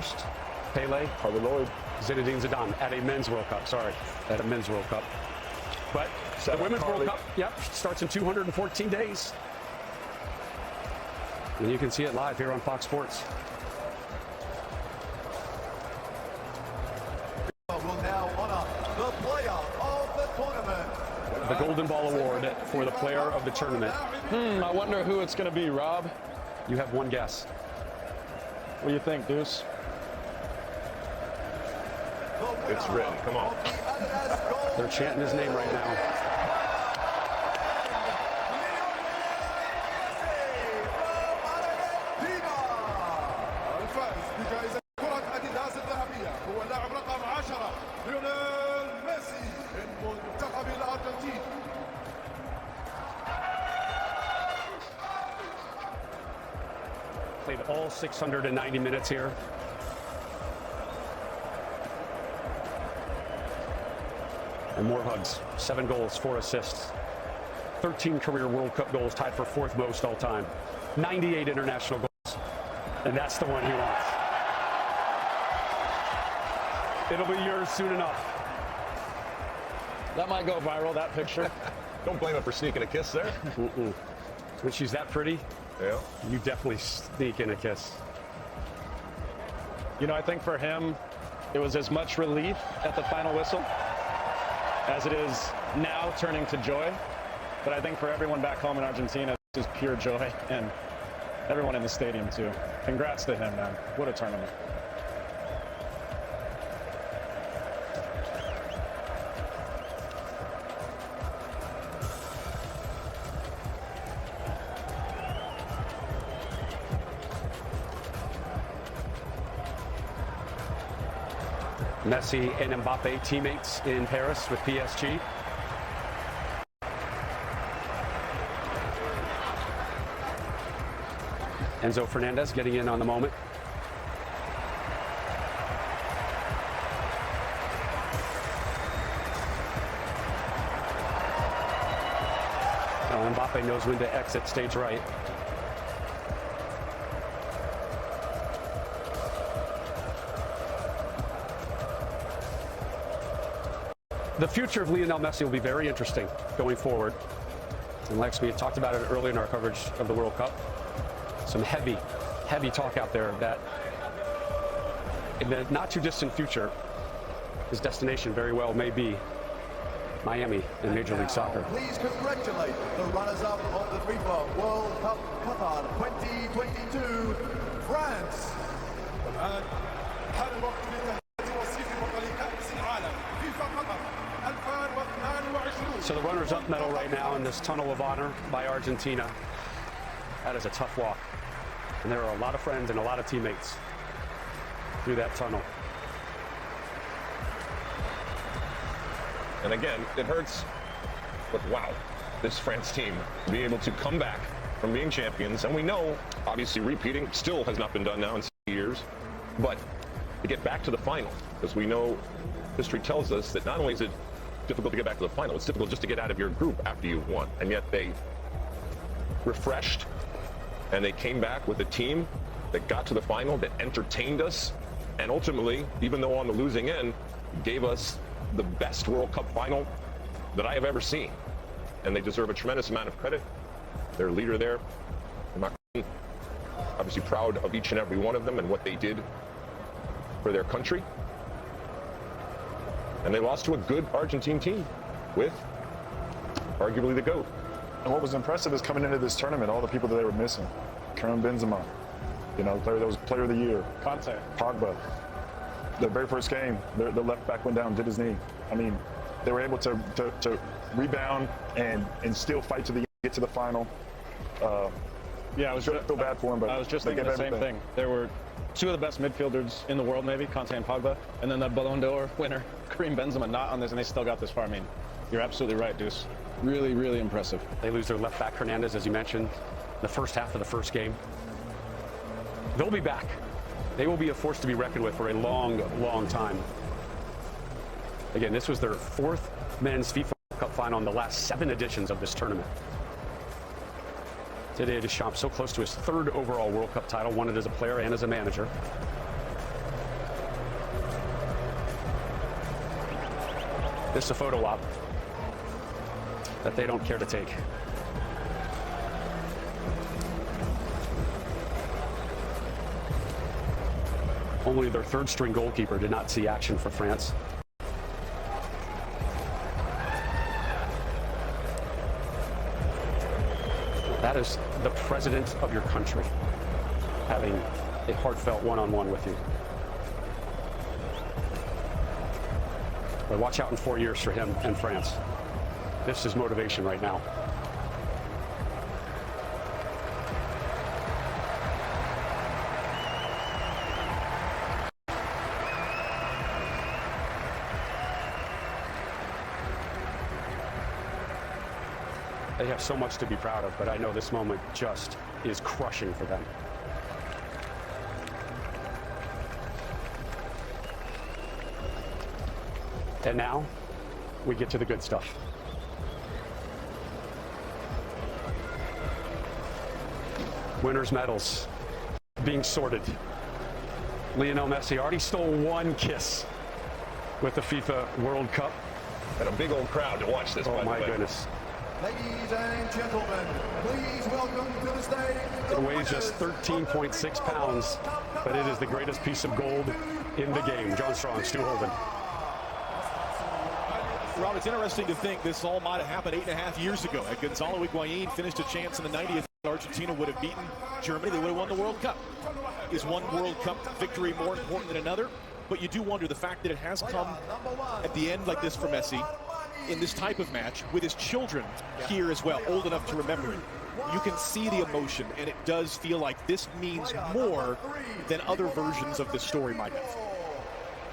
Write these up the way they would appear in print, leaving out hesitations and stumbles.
first. Pele. Harvey Lloyd. Zinedine Zidane at a men's World Cup. Sorry, at a men's World Cup. But the Women's World Cup, starts in 214 days. And you can see it live here on Fox Sports. Will now honor the player of the tournament. The Golden Ball Award for the player of the tournament. I wonder who it's going to be, Rob. You have one guess. What do you think, Deuce? It's written. Come on. They're chanting his name right now. Played all 690 minutes here. And more hugs, 7 goals, 4 assists, 13 career World Cup goals, tied for 4th most all time, 98 international goals, and that's the one he wants. It'll be yours soon enough. That might go viral, that picture. Don't blame him for sneaking a kiss there. When she's that pretty, yeah, you definitely sneak in a kiss. You know, I think for him, it was as much relief at the final whistle as it is now turning to joy. But I think for everyone back home in Argentina, this is pure joy, and everyone in the stadium too. Congrats to him, man. What a tournament. Messi and Mbappe teammates in Paris with PSG. Enzo Fernandez getting in on the moment. Mbappe knows when to exit stage right. The future of Lionel Messi will be very interesting going forward. And Lex, we talked about it earlier in our coverage of the World Cup. Some heavy talk out there that in the not too distant future, his destination very well may be Miami in Major League Soccer. Please congratulate the runners-up of the FIFA World Cup Qatar 2022, France. So the runners-up medal right now in this tunnel of honor by Argentina. That is a tough walk. And there are a lot of friends and a lot of teammates through that tunnel. And again, it hurts, but wow, this France team to be able to come back from being champions, and we know, obviously repeating still has not been done now in 6 years, but to get back to the final, because we know history tells us that not only is it difficult to get back to the final, it's difficult just to get out of your group after you've won, and yet they refreshed, and they came back with a team that got to the final, that entertained us, and ultimately, even though on the losing end, gave us the best World Cup final that I have ever seen. And they deserve a tremendous amount of credit. Their leader there, obviously proud of each and every one of them and what they did for their country. And they lost to a good Argentine team with arguably the GOAT. And what was impressive is coming into this tournament, all the people that they were missing. Karim Benzema, you know, player that was player of the year. Conte. Pogba. The very first game, the left back went down, did his knee. I mean, they were able to rebound and still fight to get to the final. Yeah, I was feel bad for him, but I was just thinking the same thing. There were two of the best midfielders in the world, maybe, Conte and Pogba, and then the Ballon d'Or winner, Karim Benzema, not on this, and they still got this far. I mean, you're absolutely right, Deuce. Really, really impressive. They lose their left back, Hernandez, as you mentioned, the first half of the first game. They'll be back. They will be a force to be reckoned with for a long, long time. Again, this was their 4th men's FIFA World Cup final in the last 7 editions of this tournament. Didier Deschamps so close to his 3rd overall World Cup title, won it as a player and as a manager. This is a photo op that they don't care to take. Only their third-string goalkeeper did not see action for France. That is the president of your country having a heartfelt one-on-one with you. But watch out in 4 years for him and France. This is motivation right now. They have so much to be proud of, but I know this moment just is crushing for them. And now we get to the good stuff. Winners' medals being sorted. Lionel Messi already stole one kiss with the FIFA World Cup. And a big old crowd to watch this. Oh my goodness. Ladies and gentlemen, please welcome to the stage. It weighs just 13.6 pounds, but it is the greatest piece of gold in the game. John Strong, Stu Holden. Rob, it's interesting to think this all might have happened 8.5 years ago. Gonzalo Higuain finished a chance in the 90th. Argentina would have beaten Germany. They would have won the World Cup. Is one World Cup victory more important than another? But you do wonder the fact that it has come at the end like this for Messi in this type of match with his children here as well, old enough to remember it. You can see the emotion, and it does feel like this means more than other versions of this story might have.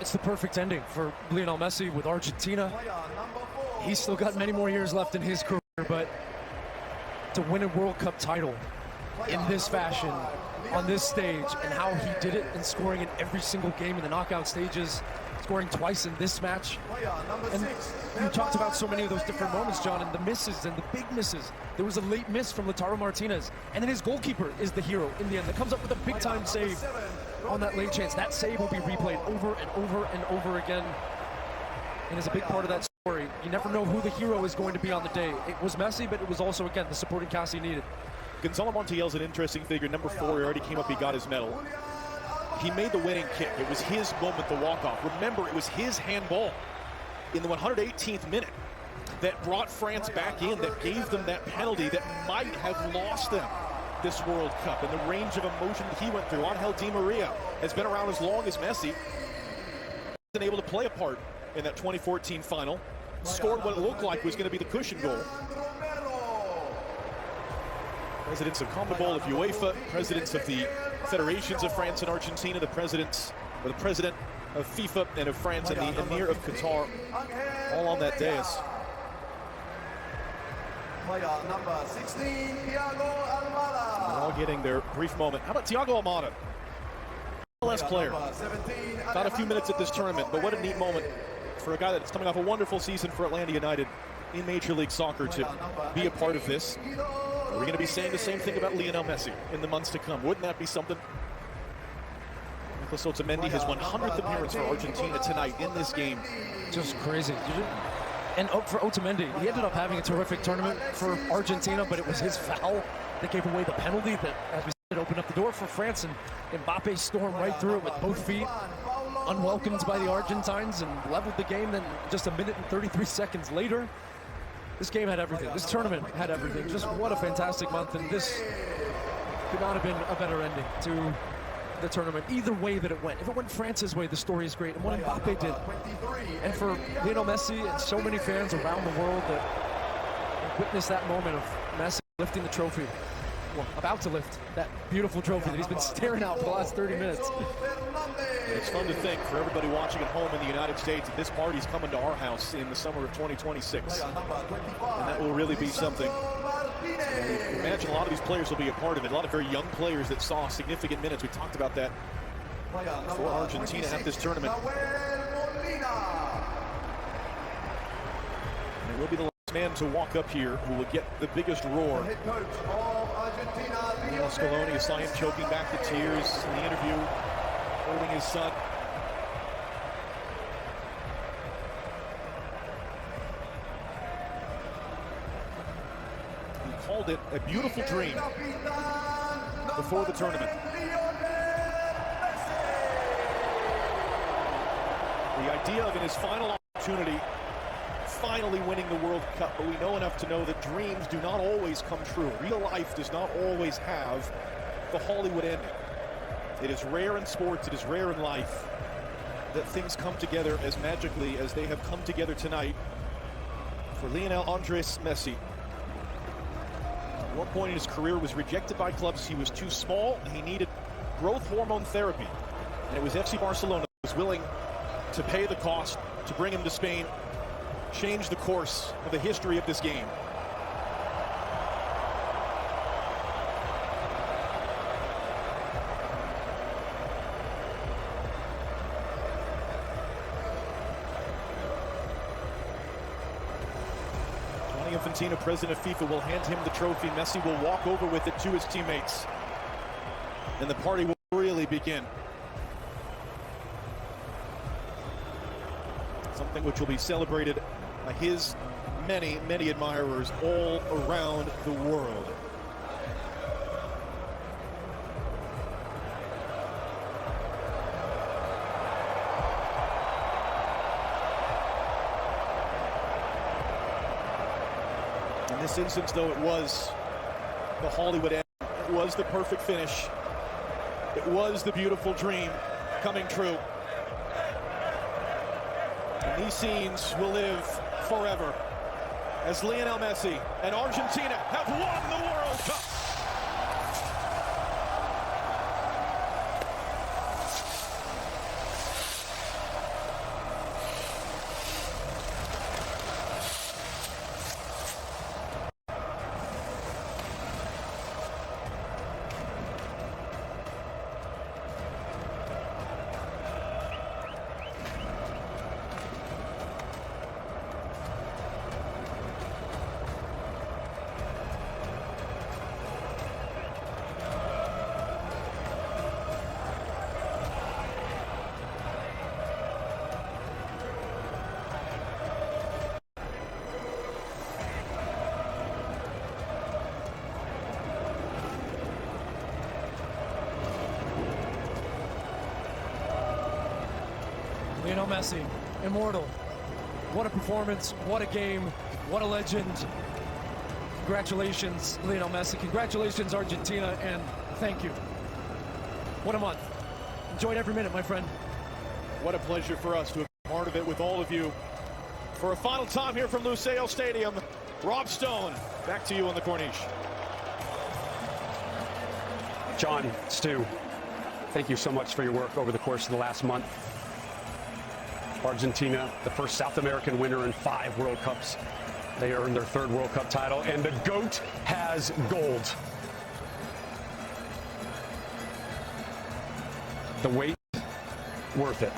It's the perfect ending for Lionel Messi with Argentina. He's still got many more years left in his career, but to win a World Cup title in this fashion, on this stage, and how he did it, and scoring in every single game in the knockout stages, scoring twice in this match. And you talked about so many of those different moments, John, and the misses and the big misses. There was a late miss from Lautaro Martinez, and then his goalkeeper is the hero in the end that comes up with a big-time save on that late chance. That save will be replayed over and over and over again, and is a big part of that story. You never know who the hero is going to be on the day. It was Messi, but it was also, again, the supporting cast he needed. Gonzalo Montiel's an interesting figure. Number 4, he already came up, he got his medal. He made the winning kick. It was his moment, the walk-off. Remember, it was his handball in the 118th minute that brought France back in, that gave them that penalty that might have lost them this World Cup. And the range of emotion that he went through. Angel Di Maria has been around as long as Messi. Been able to play a part in that 2014 final. Scored what it looked like was going to be the cushion goal. Presidents of CONMEBOL, of UEFA, presidents of the federations of France and Argentina, the president of FIFA and of France, and the Emir of Qatar, all on that dais. Player number 16, Thiago Almada. They're all getting their brief moment. How about Thiago Almada? MLS player. Got a few minutes at this tournament, but what a neat moment for a guy that's coming off a wonderful season for Atlanta United in Major League Soccer to be a part of this. Are we going to be saying the same thing about Lionel Messi in the months to come? Wouldn't that be something? Nicolas Otamendi, his 100th appearance for Argentina tonight in this game. Just crazy. And for Otamendi, he ended up having a terrific tournament for Argentina, but it was his foul that gave away the penalty that, as we said, opened up the door for France, and Mbappe stormed right through it with both feet, unwelcomed by the Argentines, and leveled the game. Then just a minute and 33 seconds later, this game had everything. This tournament had everything. Just what a fantastic month, and this could not have been a better ending to the tournament. Either way that it went. If it went France's way, the story is great, and what Mbappe did. And for Lionel Messi and so many fans around the world that witnessed that moment of Messi lifting the trophy, well, about to lift that beautiful trophy that he's been staring at for the last 30 minutes. It's fun to think for everybody watching at home in the United States that this party's coming to our house in the summer of 2026. And that will really be something. I imagine a lot of these players will be a part of it. A lot of very young players that saw significant minutes. We talked about that for Argentina at this tournament. And it will be the last man to walk up here who will get the biggest roar. Lionel Scaloni, you saw him choking back the tears in the interview, holding his son. called it a beautiful dream before the tournament. The idea of in his final opportunity, finally winning the World Cup, but we know enough to know that dreams do not always come true. Real life does not always have the Hollywood ending. It is rare in sports, it is rare in life that things come together as magically as they have come together tonight for Lionel Andres Messi. At one point in his career was rejected by clubs. He was too small, he needed growth hormone therapy. And it was FC Barcelona that was willing to pay the cost to bring him to Spain, change the course of the history of this game. Gianni Infantino, president of FIFA, will hand him the trophy. Messi will walk over with it to his teammates, and the party will really begin. Something which will be celebrated by his many, many admirers all around the world. In this instance, though, it was the Hollywood end. It was the perfect finish. It was the beautiful dream coming true. And these scenes will live forever as Lionel Messi and Argentina have won the World Cup. Lionel Messi, immortal. What a performance, what a game, what a legend. Congratulations, Lionel Messi. Congratulations, Argentina, and thank you. What a month. Enjoyed every minute, my friend. What a pleasure for us to have been part of it with all of you. For a final time here from Lusail Stadium, Rob Stone, back to you on the Corniche. John, Stu, thank you so much for your work over the course of the last month. Argentina, the first South American winner in 5 World Cups. They earned their 3rd World Cup title, and the GOAT has gold. The wait, worth it.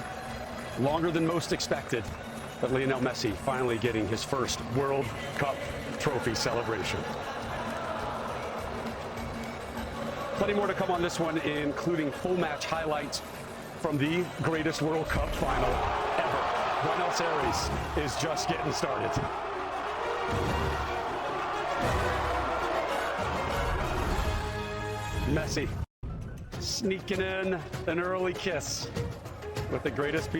Longer than most expected, but Lionel Messi finally getting his first World Cup trophy celebration. Plenty more to come on this one, including full match highlights from the greatest World Cup final ever. Buenos Aires is just getting started. Messi sneaking in an early kiss with the greatest piece